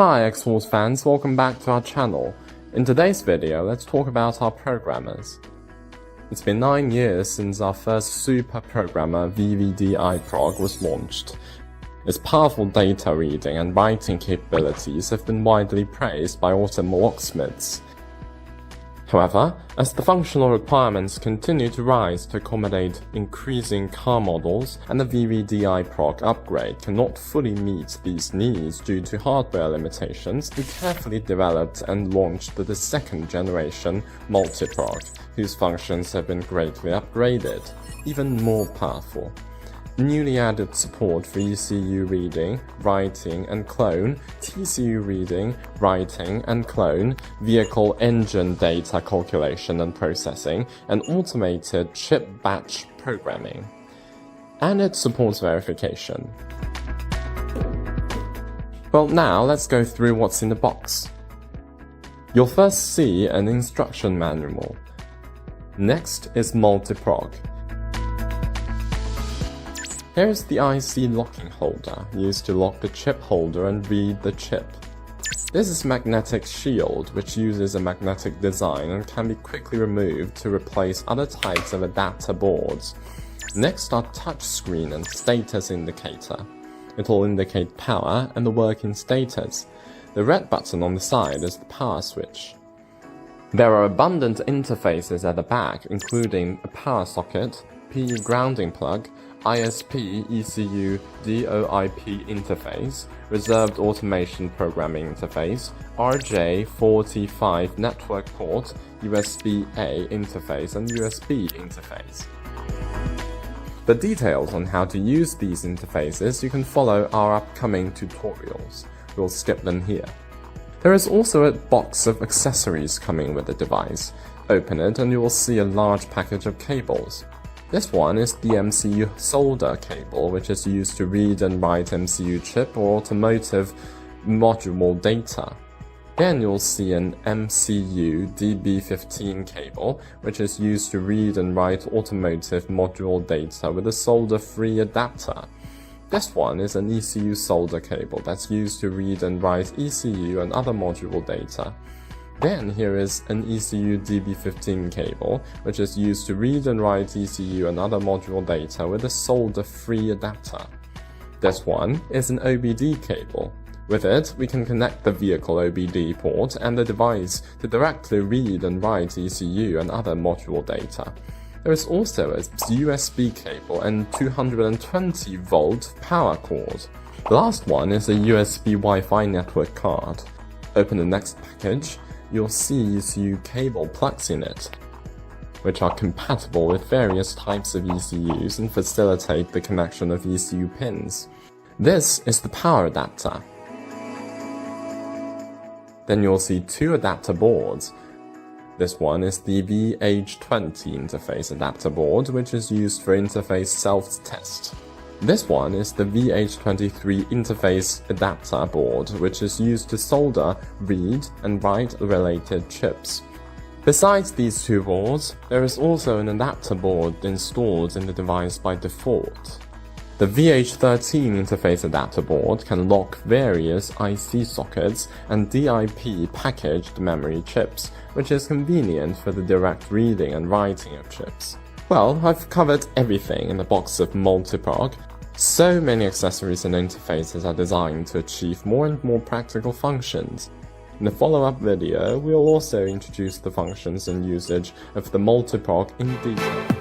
Hi Xhorse fans, welcome back to our channel. In today's video, let's talk about our programmers. It's been 9 years since our first super programmer VVDI Prog was launched. Its powerful data reading and writing capabilities have been widely praised by automotive locksmiths. However, as the functional requirements continue to rise to accommodate increasing car models, and the VVDI Prog upgrade cannot fully meet these needs due to hardware limitations, we carefully developed and launched the second generation Multi-Prog, whose functions have been greatly upgraded, even more powerful. Newly added support for ECU reading, writing and clone, TCU reading, writing and clone, vehicle engine data calculation and processing, and automated chip batch programming. And it supports verification. Well, now let's go through what's in the box. You'll first see an instruction manual. Next is Multi-Prog. Here is the IC locking holder, used to lock the chip holder and read the chip. This is magnetic shield, which uses a magnetic design and can be quickly removed to replace other types of adapter boards. Next are touchscreen and status indicator. It will indicate power and the working status. The red button on the side is the power switch. There are abundant interfaces at the back, including a power socket, PE grounding plug, ISP ECU DOIP interface, reserved automation programming interface, RJ45 network port, USB-A interface, and USB interface. The details on how to use these interfaces you can follow our upcoming tutorials. We'll skip them here. There is also a box of accessories coming with the device. Open it and you will see a large package of cables. This one is the MCU solder cable, which is used to read and write MCU chip or automotive module data. Then you'll see an MCU DB15 cable, which is used to read and write automotive module data with a solder-free adapter. This one is an ECU solder cable that's used to read and write ECU and other module data. Then here is an ECU DB15 cable, which is used to read and write ECU and other module data with a solder-free adapter. This one is an OBD cable. With it, we can connect the vehicle OBD port and the device to directly read and write ECU and other module data. There is also a USB cable and 220 volt power cord. The last one is a USB Wi-Fi network card. Open the next package. You'll see ECU cable plugs in it, which are compatible with various types of ECUs and facilitate the connection of ECU pins. This is the power adapter. Then you'll see two adapter boards. This one is the VH20 interface adapter board, which is used for interface self-test. This one is the VH23 interface adapter board, which is used to solder, read, and write related chips. Besides these two boards, there is also an adapter board installed in the device by default. The VH13 interface adapter board can lock various IC sockets and DIP packaged memory chips, which is convenient for the direct reading and writing of chips. Well, I've covered everything in the box of Multi-Prog. So many accessories and interfaces are designed to achieve more and more practical functions. In the follow-up video, we'll also introduce the functions and usage of the Multi-Prog in detail.